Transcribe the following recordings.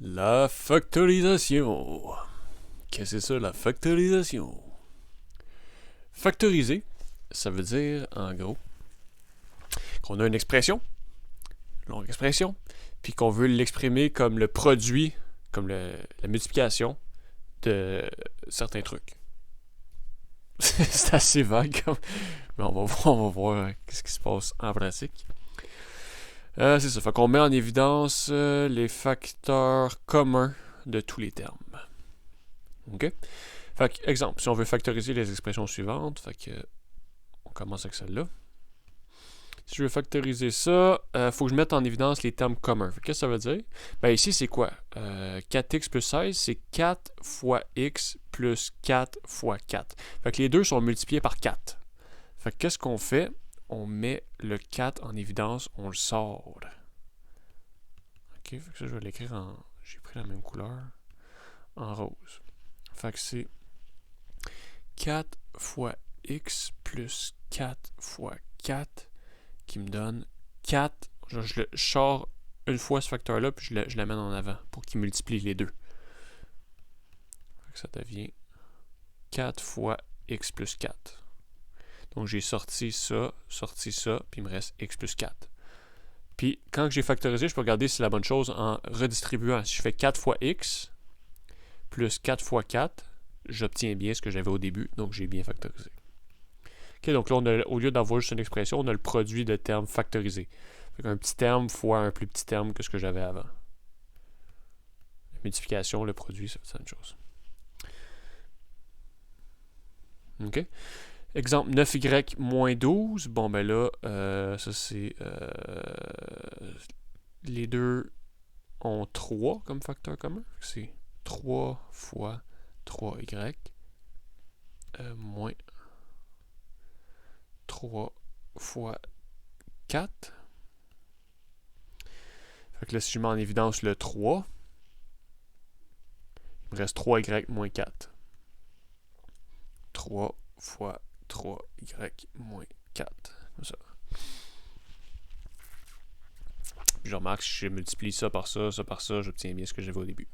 La factorisation. Qu'est-ce que c'est ça, la factorisation? Factoriser, ça veut dire, en gros, qu'on a une expression, longue expression, puis qu'on veut l'exprimer comme le produit, comme la multiplication de certains trucs. C'est assez vague, mais on va voir ce qui se passe en pratique. C'est ça, fait qu'on met en évidence les facteurs communs de tous les termes. OK? Fait que, exemple, si on veut factoriser les expressions suivantes, fait que on commence avec celle-là. Si je veux factoriser ça, faut que je mette en évidence les termes communs. Qu'est-ce que ça veut dire? Ben ici, c'est quoi? 4x plus 16, c'est 4 fois x plus 4 fois 4. Fait que les deux sont multipliés par 4. Fait que qu'est-ce qu'on fait? On met le 4 en évidence, on le sort. OK, fait que ça, je vais l'écrire en... J'ai pris la même couleur. En rose. Fait que c'est 4 fois x plus 4 fois 4 qui me donne 4. Je sors une fois ce facteur-là, puis je l'amène en avant pour qu'il multiplie les deux. Fait que ça devient 4 fois x plus 4. Donc j'ai sorti ça, puis il me reste x plus 4. Puis quand j'ai factorisé, je peux regarder si c'est la bonne chose en redistribuant. Si je fais 4 fois x plus 4 fois 4, j'obtiens bien ce que j'avais au début, donc j'ai bien factorisé. OK, donc là, au lieu d'avoir juste une expression, on a le produit de termes factorisés. Fait un petit terme fois un plus petit terme que ce que j'avais avant. La multiplication, le produit, c'est la même chose. OK. Exemple, 9y moins 12. Bon, ben là, ça c'est... les deux ont 3 comme facteur commun. C'est 3 fois 3y moins 3 fois 4. Fait que là, si je mets en évidence le 3, il me reste 3y moins 4. 3 fois 3y moins 4. Comme ça. Puis je remarque, si je multiplie ça par ça, j'obtiens bien ce que j'avais au début.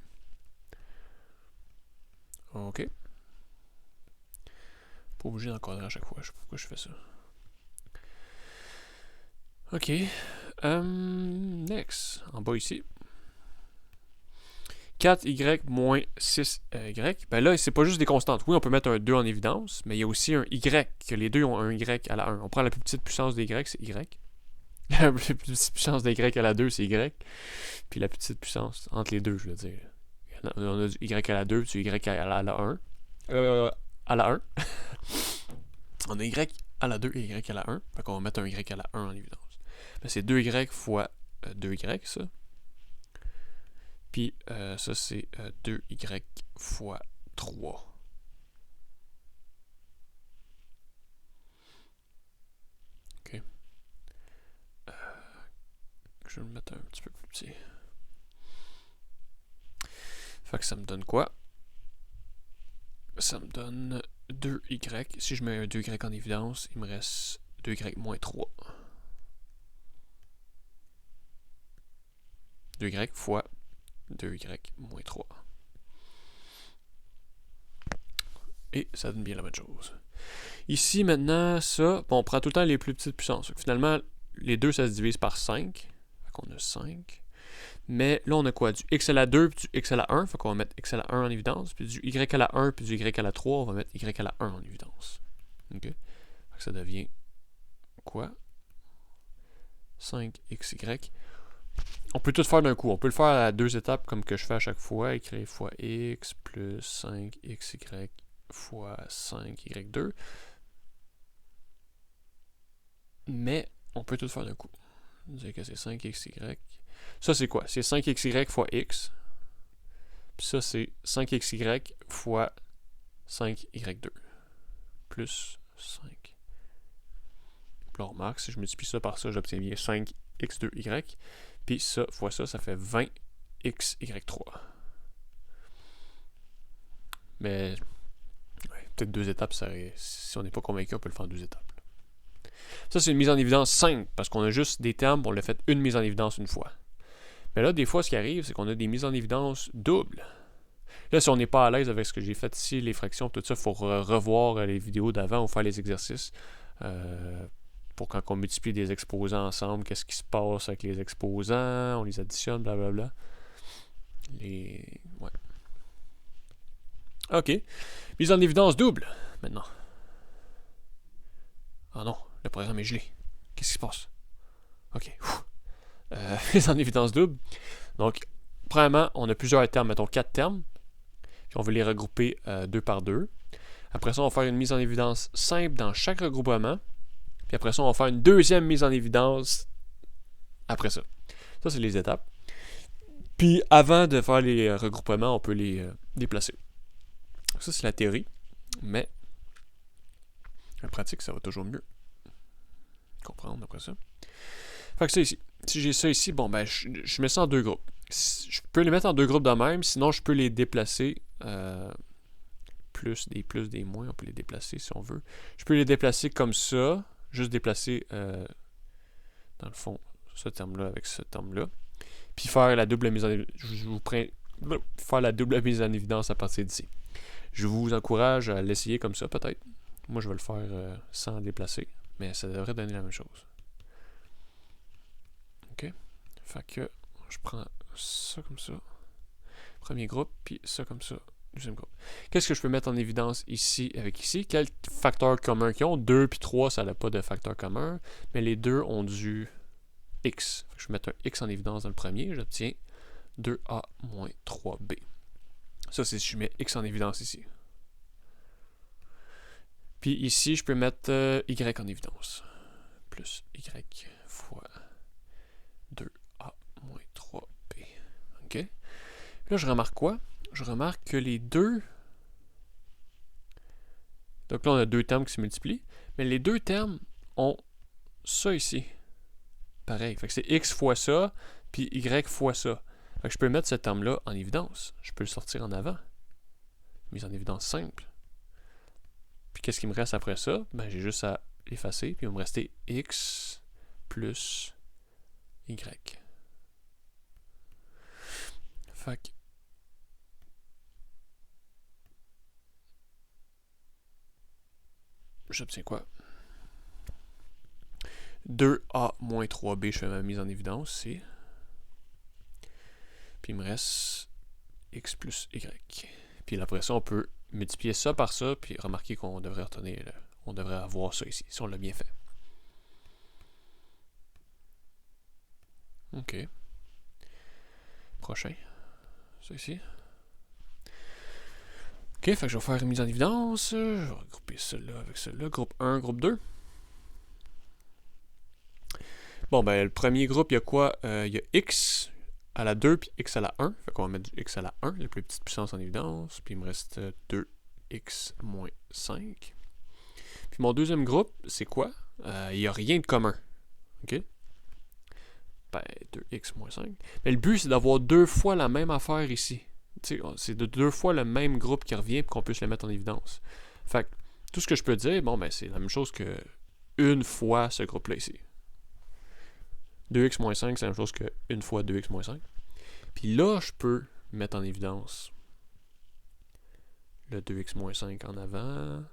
OK. Pas obligé d'encadrer à chaque fois. Je sais pas pourquoi je fais ça. OK. Next. En bas ici. 4y moins 6y. Ben là, c'est pas juste des constantes. Oui, on peut mettre un 2 en évidence, mais il y a aussi un y, que les deux ont un y à la 1. On prend la plus petite puissance des y, c'est y. La plus petite puissance des y à la 2, c'est y. Puis la plus petite puissance entre les deux, je veux dire. On a du y à la 2, puis du y à la 1. À la 1. On a y à la 2 et y à la 1. Fait qu'on va mettre un y à la 1 en évidence. Ben, c'est 2y fois 2y, ça. Puis ça, c'est 2y fois 3. OK. Je vais le mettre un petit peu plus petit. Fait que ça me donne quoi? Ça me donne 2y. Si je mets un 2y en évidence, il me reste 2y moins 3. 2y fois 2y moins 3. Et ça donne bien la bonne chose. Ici, maintenant, ça, bon, on prend tout le temps les plus petites puissances. Finalement, les deux, ça se divise par 5. Fait qu'on a 5. Mais là, on a quoi? Du x à la 2 puis du x à la 1. Fait qu'on va mettre x à la 1 en évidence. Puis du y à la 1 puis du y à la 3, on va mettre y à la 1 en évidence. OK? Fait que ça devient quoi? 5xy. On peut tout faire d'un coup. On peut le faire à 2 étapes comme que je fais à chaque fois. Écrire fois x plus 5xy fois 5y2. Mais on peut tout faire d'un coup. On dirait que c'est 5xy. Ça, c'est quoi? C'est 5xy fois x. Puis ça, c'est 5xy fois 5y2. Plus 5. Puis là, on remarque, si je multiplie ça par ça, j'obtiens bien 5x2y. Puis ça fois ça, ça fait 20xy3. Mais ouais, peut-être 2 étapes, si on n'est pas convaincu, on peut le faire en 2 étapes. Ça, c'est une mise en évidence simple, parce qu'on a juste des termes, on l'a fait une mise en évidence une fois. Mais là, des fois, ce qui arrive, c'est qu'on a des mises en évidence doubles. Là, si on n'est pas à l'aise avec ce que j'ai fait ici, les fractions, tout ça, il faut revoir les vidéos d'avant ou faire les exercices pour quand on multiplie des exposants ensemble, qu'est-ce qui se passe avec les exposants, on les additionne, blablabla. Ouais. OK. Mise en évidence double, maintenant. Ah non, le programme est gelé. Qu'est-ce qui se passe? OK. Mise en évidence double. Donc, premièrement, on a plusieurs termes, mettons 4 termes. Puis on veut les regrouper 2 par 2. Après ça, on va faire une mise en évidence simple dans chaque regroupement. Puis après ça, on va faire une deuxième mise en évidence après ça. Ça, c'est les étapes. Puis avant de faire les regroupements, on peut les déplacer. Ça, c'est la théorie. Mais la pratique, ça va toujours mieux. Comprendre après ça. Fait que ça ici. Si j'ai ça ici, bon, ben, je mets ça en 2 groupes. Je peux les mettre en 2 groupes de même, sinon je peux les déplacer. Plus, des moins, on peut les déplacer si on veut. Je peux les déplacer comme ça, juste déplacer, dans le fond, ce terme-là avec ce terme-là. Puis faire la double mise en évidence. Faire la double mise en évidence à partir d'ici. Je vous encourage à l'essayer comme ça, peut-être. Moi, je vais le faire sans déplacer, mais ça devrait donner la même chose. OK? Fait que je prends ça comme ça. Premier groupe, puis ça comme ça. Deuxième groupe. Qu'est-ce que je peux mettre en évidence ici avec ici? Quels facteurs communs qu'ils ont? 2 puis 3, ça n'a pas de facteur commun, mais les deux ont du x. Je vais mettre un x en évidence dans le premier. J'obtiens 2a moins 3b. Ça, c'est si je mets x en évidence ici. Puis ici, je peux mettre y en évidence. Plus y fois 2a moins 3b. OK? Là, je remarque quoi? Je remarque que les deux... Donc là, on a 2 termes qui se multiplient. Mais les 2 termes ont ça ici. Pareil. Fait que c'est x fois ça, puis y fois ça. Fait que je peux mettre ce terme-là en évidence. Je peux le sortir en avant. Mise en évidence simple. Puis qu'est-ce qui me reste après ça? Ben, j'ai juste à l'effacer, puis il va me rester x plus y. Fait que j'obtiens quoi? 2a moins 3b, je fais ma mise en évidence ici. Puis il me reste x plus y. Puis après ça, on peut multiplier ça par ça, puis remarquer qu'on devrait retenir, on devrait avoir ça ici, si on l'a bien fait. OK. Prochain. Ça ici. OK, fait que je vais faire une mise en évidence. Je vais regrouper celle-là avec celle-là. Groupe 1, groupe 2. Bon, ben, le premier groupe, il y a quoi? Il y a x à la 2 puis x à la 1. Fait qu'on va mettre du x à la 1, la plus petite puissance en évidence. Puis il me reste 2x moins 5. Puis mon deuxième groupe, c'est quoi? Il n'y a rien de commun. OK? Ben, 2x moins 5. Mais le but, c'est d'avoir 2 fois la même affaire ici. C'est de 2 fois le même groupe qui revient pour qu'on puisse le mettre en évidence. Fait que tout ce que je peux dire, bon, ben, c'est la même chose que une fois ce groupe-là ici. 2x moins 5, c'est la même chose que une fois 2x moins 5. Puis là, je peux mettre en évidence le 2x moins 5 en avant.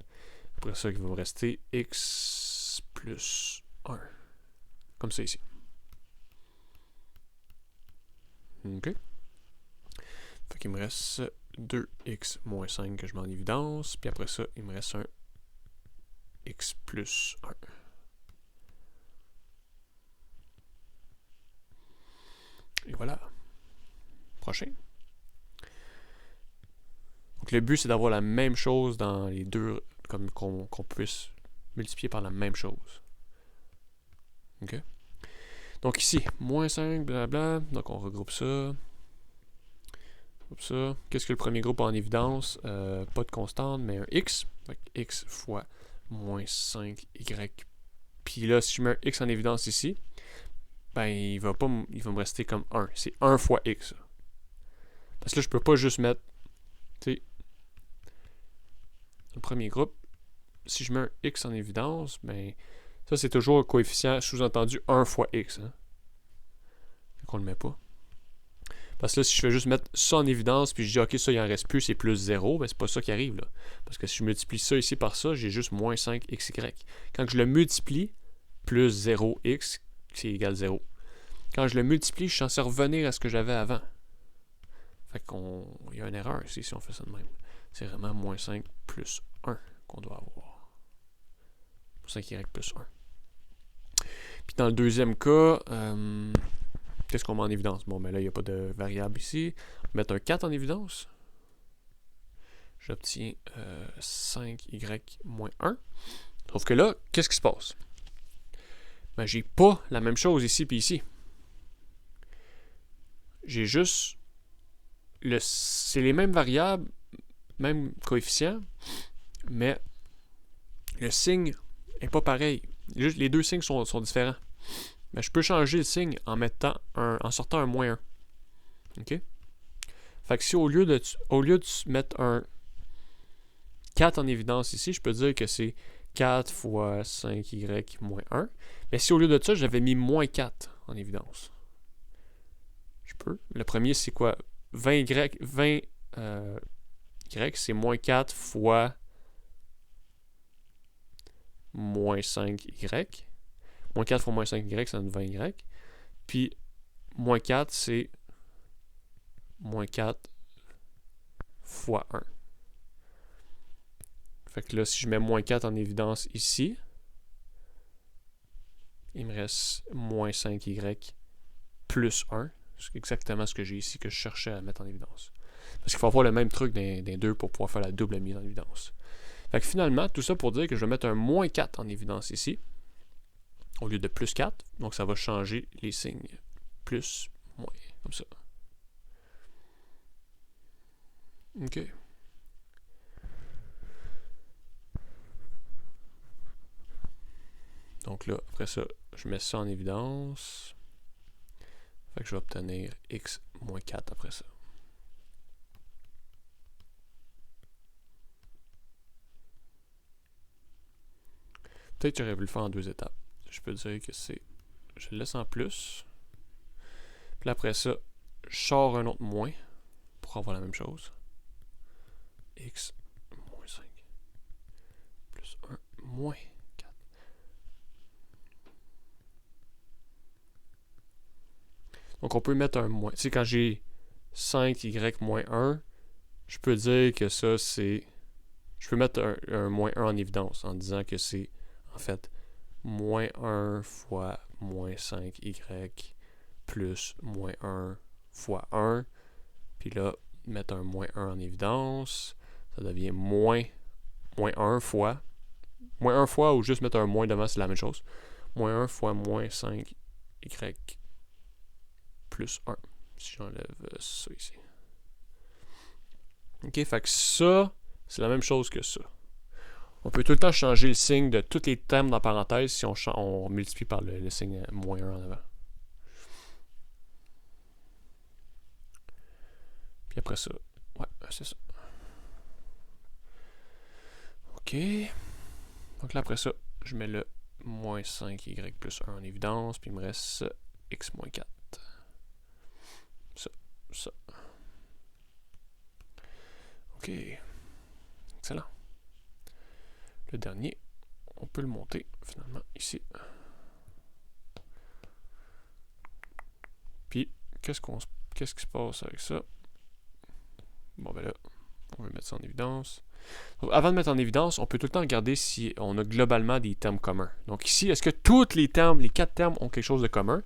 Après ça, il va me rester x plus 1. Comme ça ici. OK. Fait qu'il me reste 2x moins 5 que je mets en évidence. Puis après ça, il me reste un x plus 1. Et voilà. Prochain. Donc le but, c'est d'avoir la même chose dans les deux, comme qu'on puisse multiplier par la même chose. OK? Donc ici, moins 5, blablabla. Donc on regroupe ça. Ça. Qu'est-ce que le premier groupe a en évidence? Pas de constante, mais un x. Fait x fois moins 5y. Puis là, si je mets un x en évidence ici, ben il va me rester comme 1. C'est 1 fois x. Parce que là, je peux pas juste mettre, tu sais, le premier groupe, si je mets un x en évidence, ben ça c'est toujours un coefficient sous-entendu 1 fois x. Hein. Donc on le met pas. Parce que là, si je fais juste mettre ça en évidence, puis je dis, ok, ça, il en reste plus, c'est plus 0, ben c'est pas ça qui arrive, là. Parce que si je multiplie ça ici par ça, j'ai juste moins 5xy. Quand je le multiplie, plus 0x, c'est égal 0. Quand je le multiplie, je suis censé revenir à ce que j'avais avant. Fait qu'il y a une erreur ici, si on fait ça de même. C'est vraiment moins 5 plus 1 qu'on doit avoir. 5y plus 1. Puis dans le deuxième cas, qu'est-ce qu'on met en évidence? Bon, mais là, il n'y a pas de variable ici. On va mettre un 4 en évidence. J'obtiens 5y moins 1. Sauf que là, qu'est-ce qui se passe? Ben, j'ai pas la même chose ici puis ici. J'ai juste... c'est les mêmes variables, même coefficient, mais le signe n'est pas pareil. Juste, les deux signes sont différents. Mais je peux changer le signe en sortant un moins 1. OK? Fait que si au lieu de mettre un 4 en évidence ici, je peux dire que c'est 4 fois 5y moins 1. Mais si au lieu de ça, j'avais mis moins 4 en évidence. Je peux. Le premier, c'est quoi? 20y, c'est moins 4 fois moins 5y. Moins 4 fois moins 5y, ça donne 20y. Puis, moins 4, c'est moins 4 fois 1. Fait que là, si je mets moins 4 en évidence ici, il me reste moins 5y plus 1. C'est exactement ce que j'ai ici que je cherchais à mettre en évidence. Parce qu'il faut avoir le même truc des deux pour pouvoir faire la double mise en évidence. Fait que finalement, tout ça pour dire que je vais mettre un moins 4 en évidence ici, au lieu de plus 4. Donc ça va changer les signes. Plus, moins, comme ça. OK. Donc là, après ça, je mets ça en évidence. Fait que je vais obtenir x moins 4 après ça. Peut-être que j'aurais pu le faire en deux étapes. Je peux dire que c'est... Je le laisse en plus. Puis après ça, je sors un autre moins pour avoir la même chose. X moins 5 plus 1 moins 4. Donc on peut mettre un moins. Tu sais, quand j'ai 5y moins 1, je peux dire que ça c'est... Je peux mettre un moins 1 en évidence en disant que c'est en fait moins 1 fois moins 5y plus moins 1 fois 1. Puis là, mettre un moins 1 en évidence, ça devient moins 1 fois. Moins 1 fois ou juste mettre un moins devant, c'est la même chose. Moins 1 fois moins 5y plus 1. Si j'enlève ça ici. OK, fait que ça, c'est la même chose que ça. On peut tout le temps changer le signe de tous les termes dans parenthèse si on multiplie par le signe moins 1 en avant. Puis après ça, ouais, c'est ça. OK. Donc là, après ça, je mets le moins 5y plus 1 en évidence, puis il me reste x moins 4. Ça. OK. Excellent. Le dernier, on peut le monter finalement ici. Puis, qu'est-ce qui se passe avec ça? Bon, ben là, on va mettre ça en évidence. Donc, avant de mettre en évidence, on peut tout le temps regarder si on a globalement des termes communs. Donc ici, est-ce que tous les termes, les 4 termes ont quelque chose de commun?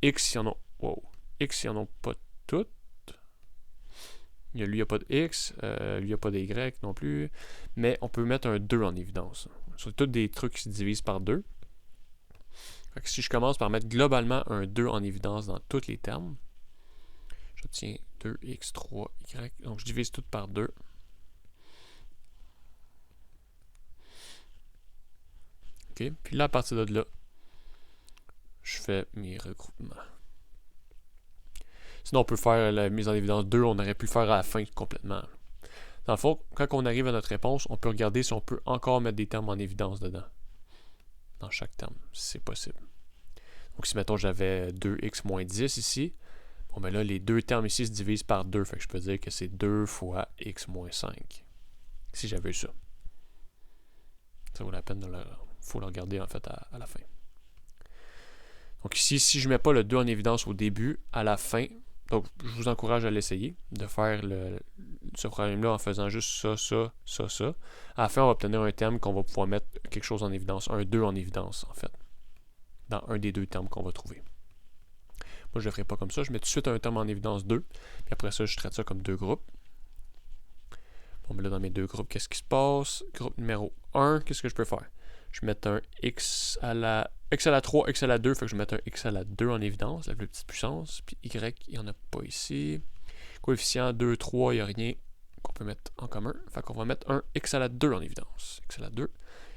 X, ils en ont... Wow. X, ils en ont pas toutes. Lui, il n'y a pas de X. Lui, il n'y a pas de Y non plus. Mais on peut mettre un 2 en évidence. C'est tous des trucs qui se divisent par 2. Fait que si je commence par mettre globalement un 2 en évidence dans tous les termes, j'obtiens 2x, 3y. Donc, je divise tout par 2. OK. Puis là, à partir de là, je fais mes regroupements. Sinon, on peut faire la mise en évidence 2, on aurait pu le faire à la fin complètement. Dans le fond, quand on arrive à notre réponse, on peut regarder si on peut encore mettre des termes en évidence dedans. Dans chaque terme, si c'est possible. Donc, si mettons j'avais 2x moins 10 ici, Bon, ben là, les deux termes ici se divisent par 2. Fait que je peux dire que c'est 2 fois x moins 5. Si j'avais eu ça. Ça vaut la peine de faut le regarder en fait à la fin. Donc ici, si je ne mets pas le 2 en évidence au début, à la fin, donc je vous encourage à l'essayer, de faire ce problème-là en faisant juste ça, ça, ça, ça. À la fin, on va obtenir un terme qu'on va pouvoir mettre quelque chose en évidence, un 2 en évidence en fait, dans un des deux termes qu'on va trouver. Moi, je ne le ferai pas comme ça, je mets tout de suite un terme en évidence 2, puis après ça, je traite ça comme deux groupes. Bon, mais là, dans mes deux groupes, qu'est-ce qui se passe? Groupe numéro 1, qu'est-ce que je peux faire? Je vais mettre un x à la 3, x à la 2, fait que je vais mettre un x à la 2 en évidence, la plus petite puissance, puis y, il n'y en a pas ici. Coefficient 2, 3, il n'y a rien qu'on peut mettre en commun, fait qu'on va mettre un x à la 2 en évidence. X à la 2,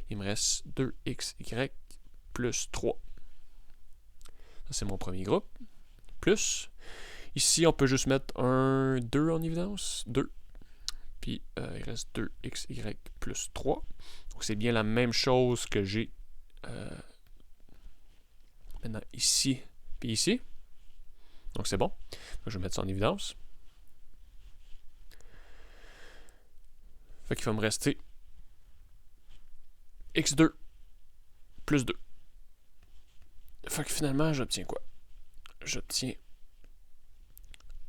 il me reste 2xy plus 3. Ça, c'est mon premier groupe. Plus, ici, on peut juste mettre un 2 en évidence, 2. Puis il reste 2xy plus 3. Donc c'est bien la même chose que j'ai maintenant ici, puis ici. Donc c'est bon. Donc, je vais mettre ça en évidence. Fait qu'il va me rester x2 plus 2. Fait que finalement, j'obtiens quoi? J'obtiens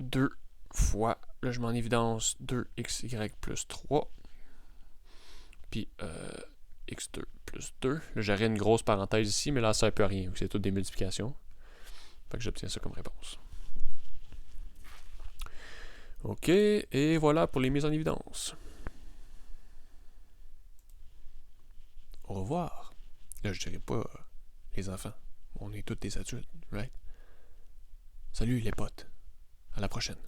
2 fois, là je mets en évidence 2xy plus 3. Puis x2 plus 2. Là, j'aurais une grosse parenthèse ici, mais là, ça ne peut rien. C'est toutes des multiplications. Fait que j'obtiens ça comme réponse. OK, et voilà pour les mises en évidence. Au revoir. Là, je dirais pas les enfants. On est tous des adultes, right? Salut les potes. À la prochaine.